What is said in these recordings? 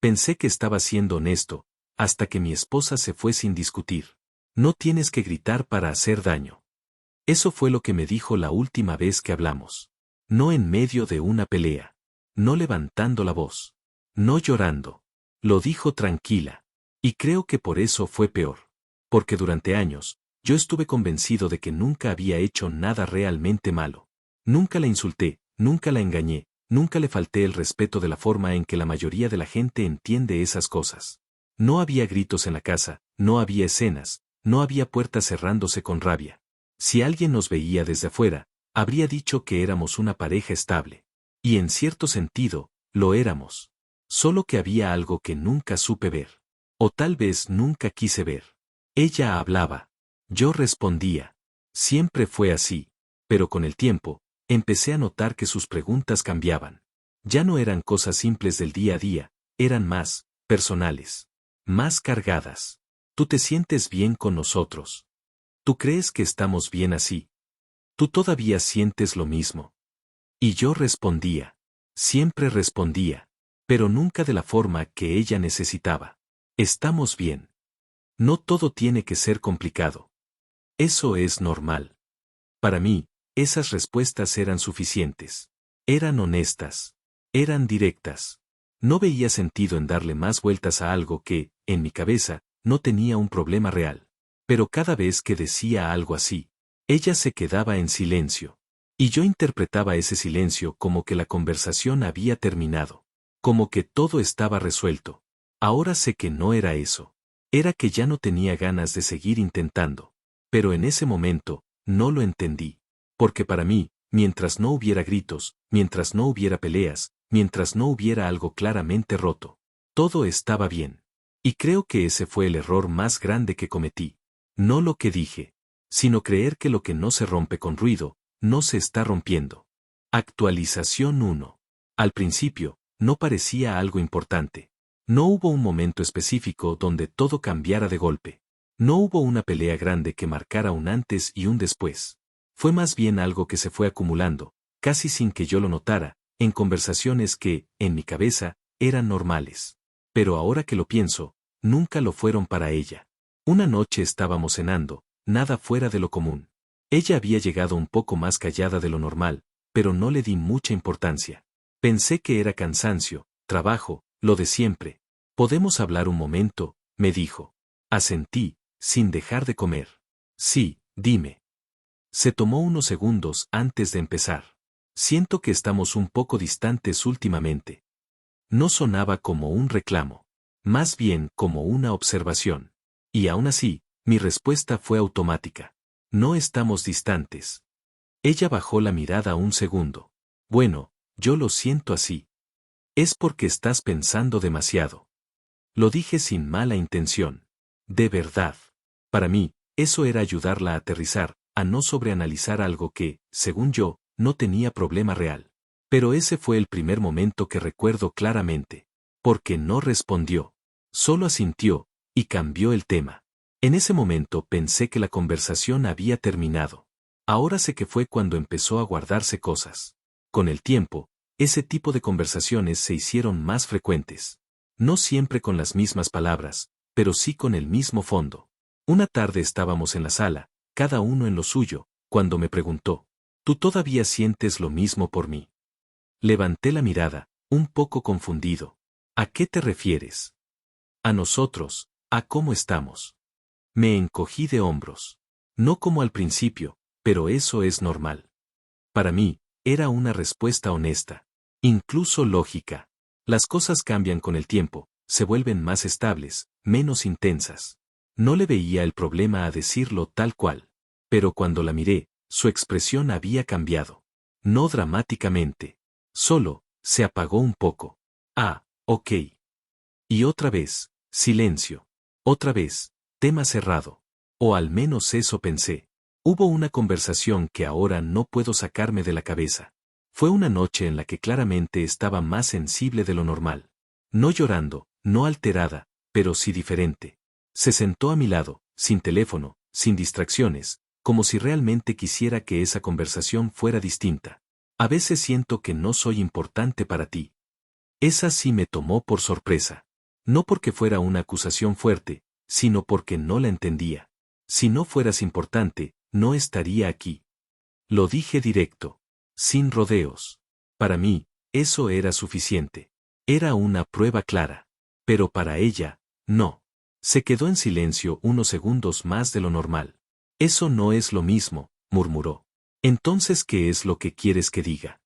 Pensé que estaba siendo honesto, hasta que mi esposa se fue sin discutir. No tienes que gritar para hacer daño. Eso fue lo que me dijo la última vez que hablamos. No en medio de una pelea. No levantando la voz. No llorando. Lo dijo tranquila. Y creo que por eso fue peor. Porque durante años, yo estuve convencido de que nunca había hecho nada realmente malo. Nunca la insulté, nunca la engañé, nunca le falté el respeto de la forma en que la mayoría de la gente entiende esas cosas. No había gritos en la casa, no había escenas, no había puertas cerrándose con rabia. Si alguien nos veía desde afuera, habría dicho que éramos una pareja estable. Y en cierto sentido, lo éramos. Solo que había algo que nunca supe ver. O tal vez nunca quise ver. Ella hablaba. Yo respondía. Siempre fue así. Pero con el tiempo, empecé a notar que sus preguntas cambiaban. Ya no eran cosas simples del día a día, eran más personales. Más cargadas. ¿Tú te sientes bien con nosotros? ¿Tú crees que estamos bien así? ¿Tú todavía sientes lo mismo? Y yo respondía. Siempre respondía. Pero nunca de la forma que ella necesitaba. Estamos bien. No todo tiene que ser complicado. Eso es normal. Para mí, esas respuestas eran suficientes. Eran honestas. Eran directas. No veía sentido en darle más vueltas a algo que, en mi cabeza, no tenía un problema real. Pero cada vez que decía algo así, ella se quedaba en silencio. Y yo interpretaba ese silencio como que la conversación había terminado. Como que todo estaba resuelto. Ahora sé que no era eso. Era que ya no tenía ganas de seguir intentando. Pero en ese momento, no lo entendí. Porque para mí, mientras no hubiera gritos, mientras no hubiera peleas, mientras no hubiera algo claramente roto, todo estaba bien. Y creo que ese fue el error más grande que cometí. No lo que dije, sino creer que lo que no se rompe con ruido, no se está rompiendo. Actualización 1. Al principio, no parecía algo importante. No hubo un momento específico donde todo cambiara de golpe. No hubo una pelea grande que marcara un antes y un después. Fue más bien algo que se fue acumulando, casi sin que yo lo notara, en conversaciones que, en mi cabeza, eran normales. Pero ahora que lo pienso, nunca lo fueron para ella. Una noche estábamos cenando, nada fuera de lo común. Ella había llegado un poco más callada de lo normal, pero no le di mucha importancia. Pensé que era cansancio, trabajo, lo de siempre. ¿Podemos hablar un momento?, me dijo. Asentí, sin dejar de comer. Sí, dime. Se tomó unos segundos antes de empezar. Siento que estamos un poco distantes últimamente. No sonaba como un reclamo. Más bien como una observación. Y aún así, mi respuesta fue automática. No estamos distantes. Ella bajó la mirada un segundo. Bueno, yo lo siento así. Es porque estás pensando demasiado. Lo dije sin mala intención. De verdad. Para mí, eso era ayudarla a aterrizar, a no sobreanalizar algo que, según yo, no tenía problema real. Pero ese fue el primer momento que recuerdo claramente. Porque no respondió. Solo asintió, y cambió el tema. En ese momento pensé que la conversación había terminado. Ahora sé que fue cuando empezó a guardarse cosas. Con el tiempo, ese tipo de conversaciones se hicieron más frecuentes. No siempre con las mismas palabras, pero sí con el mismo fondo. Una tarde estábamos en la sala, cada uno en lo suyo, cuando me preguntó, ¿tú todavía sientes lo mismo por mí? Levanté la mirada, un poco confundido. ¿A qué te refieres? A nosotros, a cómo estamos. Me encogí de hombros. No como al principio, pero eso es normal. Para mí, era una respuesta honesta. Incluso lógica. Las cosas cambian con el tiempo, se vuelven más estables, menos intensas. No le veía el problema a decirlo tal cual. Pero cuando la miré, su expresión había cambiado. No dramáticamente. Solo, se apagó un poco. Ah, ok. Y otra vez, silencio. Otra vez, tema cerrado. O al menos eso pensé. Hubo una conversación que ahora no puedo sacarme de la cabeza. Fue una noche en la que claramente estaba más sensible de lo normal. No llorando, no alterada, pero sí diferente. Se sentó a mi lado, sin teléfono, sin distracciones, como si realmente quisiera que esa conversación fuera distinta. A veces siento que no soy importante para ti. Esa sí me tomó por sorpresa. No porque fuera una acusación fuerte, sino porque no la entendía. Si no fueras importante, no estaría aquí. Lo dije directo, sin rodeos. Para mí, eso era suficiente. Era una prueba clara. Pero para ella, no. Se quedó en silencio unos segundos más de lo normal. Eso no es lo mismo, murmuró. Entonces, ¿qué es lo que quieres que diga?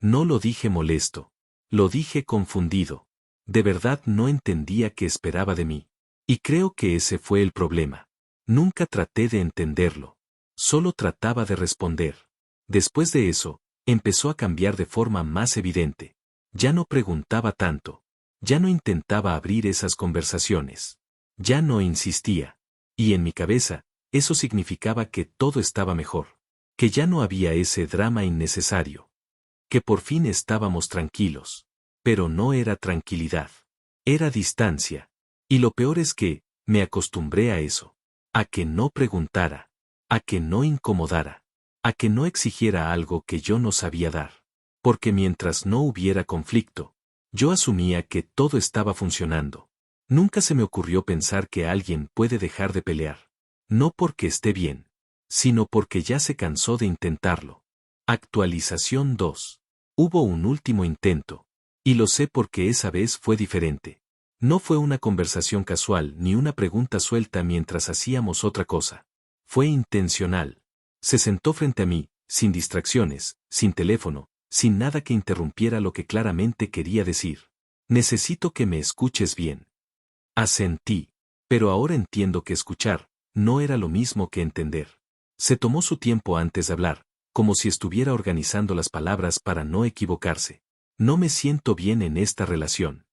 No lo dije molesto. Lo dije confundido. De verdad no entendía qué esperaba de mí. Y creo que ese fue el problema. Nunca traté de entenderlo. Solo trataba de responder. Después de eso, empezó a cambiar de forma más evidente. Ya no preguntaba tanto. Ya no intentaba abrir esas conversaciones. Ya no insistía. Y en mi cabeza, eso significaba que todo estaba mejor. Que ya no había ese drama innecesario. Que por fin estábamos tranquilos. Pero no era tranquilidad. Era distancia. Y lo peor es que, me acostumbré a eso. A que no preguntara. A que no incomodara. A que no exigiera algo que yo no sabía dar. Porque mientras no hubiera conflicto, yo asumía que todo estaba funcionando. Nunca se me ocurrió pensar que alguien puede dejar de pelear. No porque esté bien, sino porque ya se cansó de intentarlo. Actualización 2. Hubo un último intento. Y lo sé porque esa vez fue diferente. No fue una conversación casual ni una pregunta suelta mientras hacíamos otra cosa. Fue intencional. Se sentó frente a mí, sin distracciones, sin teléfono, sin nada que interrumpiera lo que claramente quería decir. Necesito que me escuches bien. Asentí. Pero ahora entiendo que escuchar no era lo mismo que entender. Se tomó su tiempo antes de hablar, como si estuviera organizando las palabras para no equivocarse. No me siento bien en esta relación.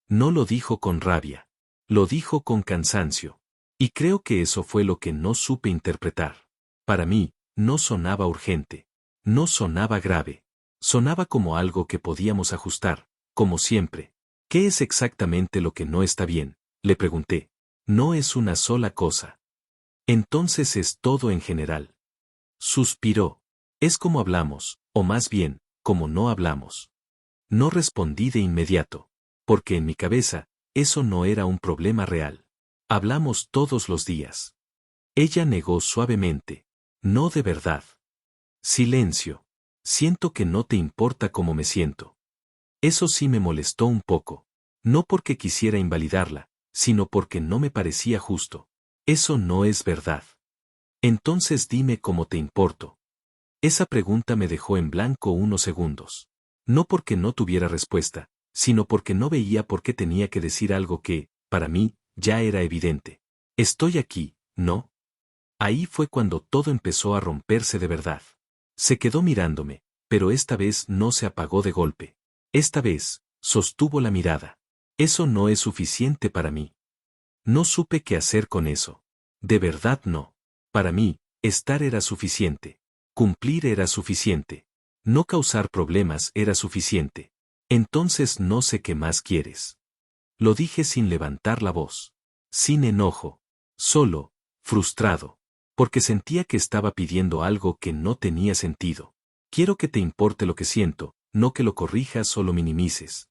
No lo dijo con rabia. Lo dijo con cansancio. Y creo que eso fue lo que no supe interpretar. Para mí, no sonaba urgente. No sonaba grave. Sonaba como algo que podíamos ajustar, como siempre. ¿Qué es exactamente lo que no está bien?, le pregunté. No es una sola cosa. Entonces es todo en general. Suspiró. Es como hablamos, o más bien, como no hablamos. No respondí de inmediato. Porque en mi cabeza, eso no era un problema real. Hablamos todos los días. Ella negó suavemente. No de verdad. Silencio. Siento que no te importa cómo me siento. Eso sí me molestó un poco. No porque quisiera invalidarla, sino porque no me parecía justo. Eso no es verdad. Entonces dime cómo te importo. Esa pregunta me dejó en blanco unos segundos. No porque no tuviera respuesta, sino porque no veía por qué tenía que decir algo que, para mí, ya era evidente. Estoy aquí, ¿no? Ahí fue cuando todo empezó a romperse de verdad. Se quedó mirándome, pero esta vez no se apagó de golpe. Esta vez, sostuvo la mirada. Eso no es suficiente para mí. No supe qué hacer con eso. De verdad no. Para mí, estar era suficiente. Cumplir era suficiente. No causar problemas era suficiente. Entonces no sé qué más quieres. Lo dije sin levantar la voz. Sin enojo. Solo, frustrado. Porque sentía que estaba pidiendo algo que no tenía sentido. Quiero que te importe lo que siento, no que lo corrijas o lo minimices.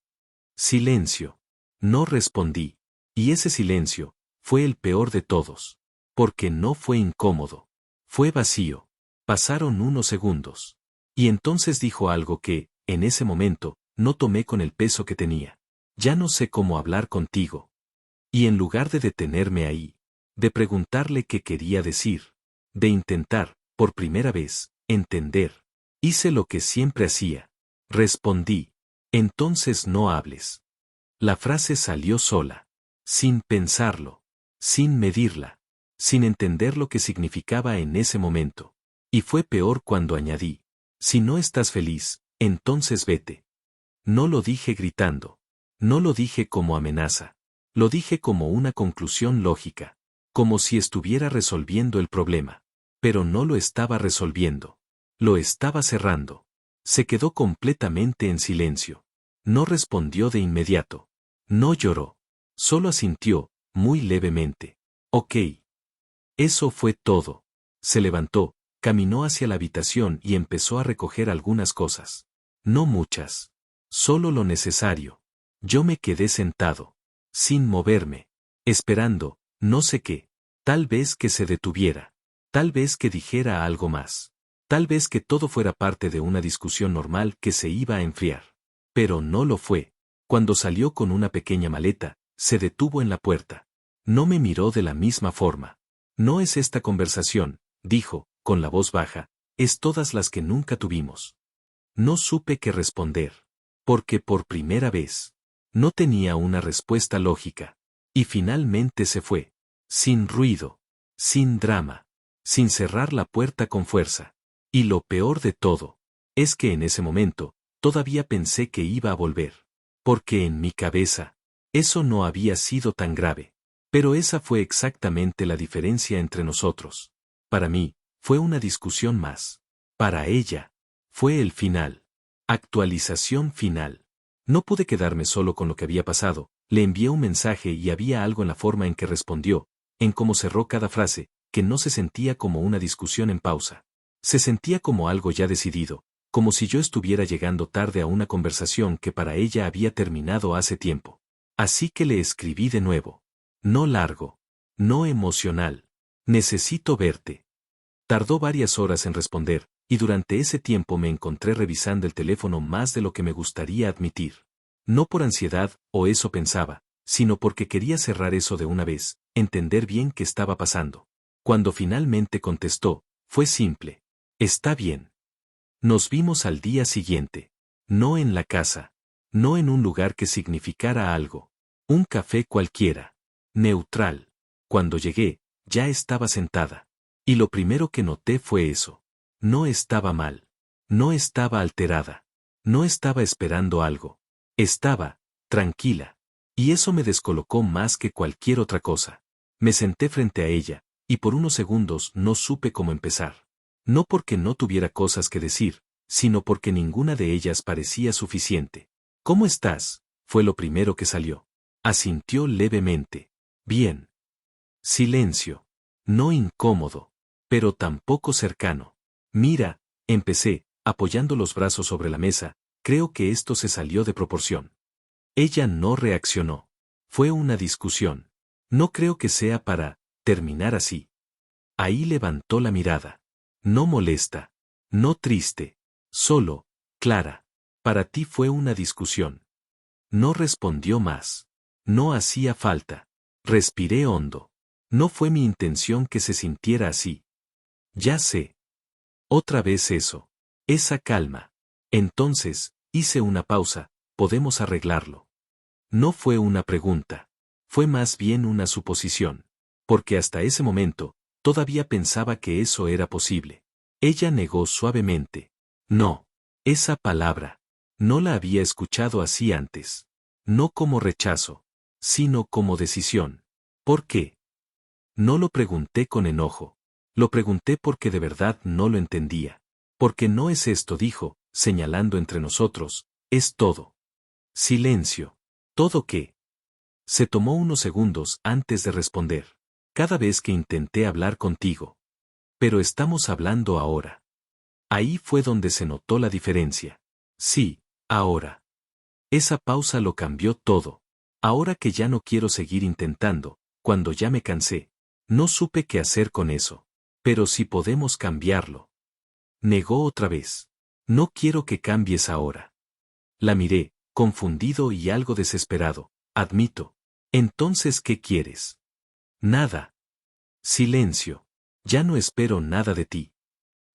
Silencio. No respondí. Y ese silencio fue el peor de todos. Porque no fue incómodo. Fue vacío. Pasaron unos segundos. Y entonces dijo algo que, en ese momento, no tomé con el peso que tenía. Ya no sé cómo hablar contigo. Y en lugar de detenerme ahí, de preguntarle qué quería decir, de intentar, por primera vez, entender, hice lo que siempre hacía. Respondí. Entonces no hables. La frase salió sola. Sin pensarlo. Sin medirla. Sin entender lo que significaba en ese momento. Y fue peor cuando añadí. Si no estás feliz, entonces vete. No lo dije gritando. No lo dije como amenaza. Lo dije como una conclusión lógica. Como si estuviera resolviendo el problema. Pero no lo estaba resolviendo. Lo estaba cerrando. Se quedó completamente en silencio. No respondió de inmediato. No lloró. Solo asintió, muy levemente. Ok. Eso fue todo. Se levantó, caminó hacia la habitación y empezó a recoger algunas cosas. No muchas. Solo lo necesario. Yo me quedé sentado. sin moverme, esperando, no sé qué, tal vez que se detuviera, tal vez que dijera algo más, tal vez que todo fuera parte de una discusión normal que se iba a enfriar. Pero no lo fue. Cuando salió con una pequeña maleta, se detuvo en la puerta. No me miró de la misma forma. No es esta conversación, dijo, con la voz baja, es todas las que nunca tuvimos. No supe qué responder. Porque por primera vez, no tenía una respuesta lógica. Y finalmente se fue. Sin ruido. Sin drama. Sin cerrar la puerta con fuerza. Y lo peor de todo, es que en ese momento, todavía pensé que iba a volver. Porque en mi cabeza, eso no había sido tan grave. Pero esa fue exactamente la diferencia entre nosotros. Para mí, fue una discusión más. Para ella, fue el final. Actualización final. No pude quedarme solo con lo que había pasado, le envié un mensaje y había algo en la forma en que respondió, en cómo cerró cada frase, que no se sentía como una discusión en pausa. Se sentía como algo ya decidido, como si yo estuviera llegando tarde a una conversación que para ella había terminado hace tiempo. Así que le escribí de nuevo. No largo. No emocional. Necesito verte. Tardó varias horas en responder, y durante ese tiempo me encontré revisando el teléfono más de lo que me gustaría admitir. No por ansiedad, o eso pensaba, sino porque quería cerrar eso de una vez, entender bien qué estaba pasando. Cuando finalmente contestó, fue simple. Está bien. Nos vimos al día siguiente. No en la casa. No en un lugar que significara algo. Un café cualquiera. Neutral. Cuando llegué, ya estaba sentada. Y lo primero que noté fue eso. No estaba mal. No estaba alterada. No estaba esperando algo. Estaba, tranquila. Y eso me descolocó más que cualquier otra cosa. Me senté frente a ella, y por unos segundos no supe cómo empezar. No porque no tuviera cosas que decir, sino porque ninguna de ellas parecía suficiente. ¿Cómo estás? Fue lo primero que salió. Asintió levemente. Bien. Silencio. No incómodo, pero tampoco cercano. Mira, empecé, apoyando los brazos sobre la mesa, creo que esto se salió de proporción. Ella no reaccionó. Fue una discusión. No creo que sea para terminar así. Ahí levantó la mirada. No molesta. No triste. Solo, clara. Para ti fue una discusión. No respondió más. No hacía falta. Respiré hondo. No fue mi intención que se sintiera así. Ya sé. Otra vez eso. Esa calma. Entonces, hice una pausa, podemos arreglarlo. No fue una pregunta. Fue más bien una suposición. Porque hasta ese momento, todavía pensaba que eso era posible. Ella negó suavemente. No. Esa palabra. No la había escuchado así antes. No como rechazo, sino como decisión. ¿Por qué? No lo pregunté con enojo. Lo pregunté porque de verdad no lo entendía. Porque no es esto, dijo, señalando entre nosotros, es todo. Silencio. ¿Todo qué? Se tomó unos segundos antes de responder. Cada vez que intenté hablar contigo. Pero estamos hablando ahora. Ahí fue donde se notó la diferencia. Sí, ahora. Esa pausa lo cambió todo. Ahora que ya no quiero seguir intentando, cuando ya me cansé, no supe qué hacer con eso. Pero si podemos cambiarlo. Negó otra vez. No quiero que cambies ahora. La miré, confundido y algo desesperado. Admito. Entonces, ¿qué quieres? Nada. Silencio. Ya no espero nada de ti.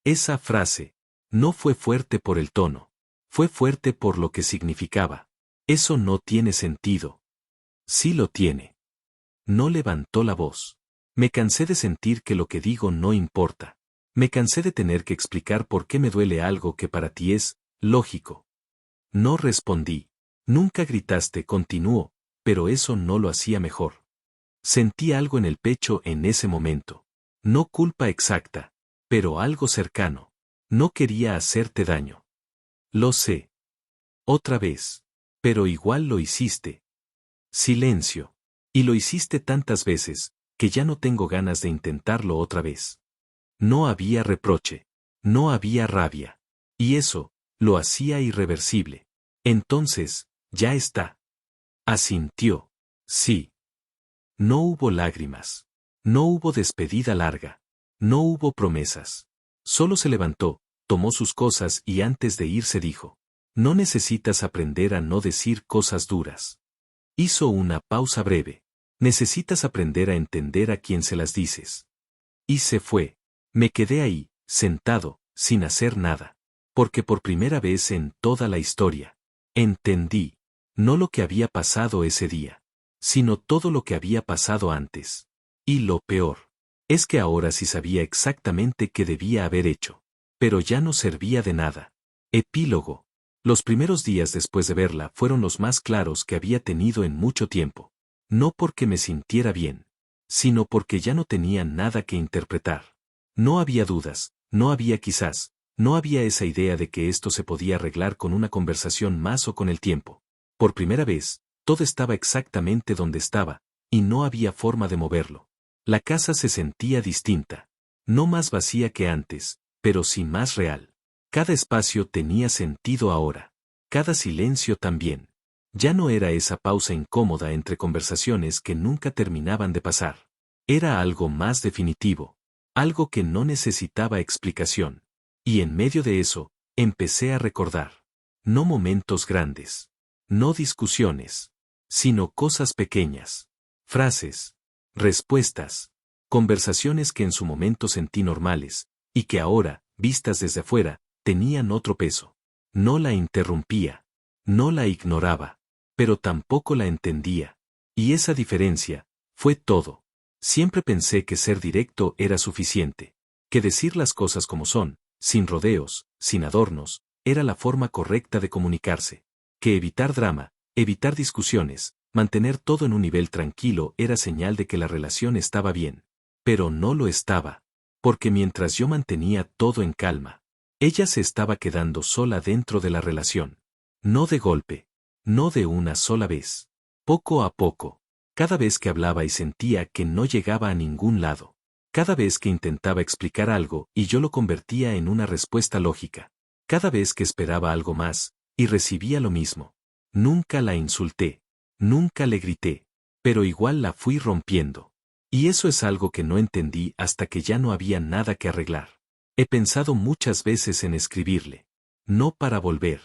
Esa frase no fue fuerte por el tono. Fue fuerte por lo que significaba. Eso no tiene sentido. Sí lo tiene. No levantó la voz. Me cansé de sentir que lo que digo no importa. Me cansé de tener que explicar por qué me duele algo que para ti es lógico. No respondí. Nunca gritaste, continuó, pero eso no lo hacía mejor. Sentí algo en el pecho en ese momento. No culpa exacta, pero algo cercano. No quería hacerte daño. Lo sé. Otra vez. Pero igual lo hiciste. Silencio. Y lo hiciste tantas veces, que ya no tengo ganas de intentarlo otra vez. No había reproche. No había rabia. Y eso, lo hacía irreversible. Entonces, ya está. Asintió. Sí. No hubo lágrimas. No hubo despedida larga. No hubo promesas. Solo se levantó, tomó sus cosas y antes de irse dijo: no necesitas aprender a no decir cosas duras. Hizo una pausa breve. Necesitas aprender a entender a quien se las dices. Y se fue. Me quedé ahí, sentado, sin hacer nada. Porque por primera vez en toda la historia, entendí, no lo que había pasado ese día, sino todo lo que había pasado antes. Y lo peor, es que ahora sí sabía exactamente qué debía haber hecho. Pero ya no servía de nada. Epílogo. Los primeros días después de verla fueron los más claros que había tenido en mucho tiempo. No porque me sintiera bien, sino porque ya no tenía nada que interpretar. No había dudas, no había quizás, no había esa idea de que esto se podía arreglar con una conversación más o con el tiempo. Por primera vez, todo estaba exactamente donde estaba, y no había forma de moverlo. La casa se sentía distinta. No más vacía que antes, pero sí más real. Cada espacio tenía sentido ahora. Cada silencio también. Ya no era esa pausa incómoda entre conversaciones que nunca terminaban de pasar. Era algo más definitivo. Algo que no necesitaba explicación. Y en medio de eso, empecé a recordar. No momentos grandes. No discusiones. Sino cosas pequeñas. Frases. Respuestas. Conversaciones que en su momento sentí normales, y que ahora, vistas desde afuera, tenían otro peso. No la interrumpía. No la ignoraba. Pero tampoco la entendía. Y esa diferencia, fue todo. Siempre pensé que ser directo era suficiente. Que decir las cosas como son, sin rodeos, sin adornos, era la forma correcta de comunicarse. Que evitar drama, evitar discusiones, mantener todo en un nivel tranquilo era señal de que la relación estaba bien. Pero no lo estaba. Porque mientras yo mantenía todo en calma, ella se estaba quedando sola dentro de la relación. No de golpe. No de una sola vez. Poco a poco. Cada vez que hablaba y sentía que no llegaba a ningún lado. Cada vez que intentaba explicar algo y yo lo convertía en una respuesta lógica. Cada vez que esperaba algo más, y recibía lo mismo. Nunca la insulté. Nunca le grité. Pero igual la fui rompiendo. Y eso es algo que no entendí hasta que ya no había nada que arreglar. He pensado muchas veces en escribirle. No para volver.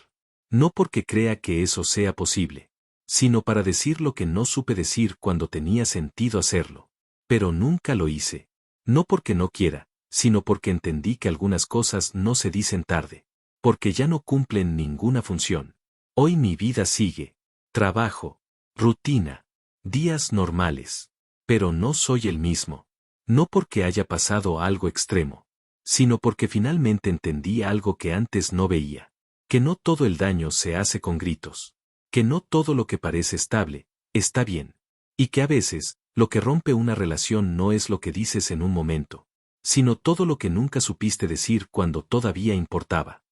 No porque crea que eso sea posible, sino para decir lo que no supe decir cuando tenía sentido hacerlo. Pero nunca lo hice. No porque no quiera, sino porque entendí que algunas cosas no se dicen tarde. Porque ya no cumplen ninguna función. Hoy mi vida sigue. Trabajo. Rutina. Días normales. Pero no soy el mismo. No porque haya pasado algo extremo, sino porque finalmente entendí algo que antes no veía. Que no todo el daño se hace con gritos. Que no todo lo que parece estable, está bien. Y que a veces, lo que rompe una relación no es lo que dices en un momento, sino todo lo que nunca supiste decir cuando todavía importaba.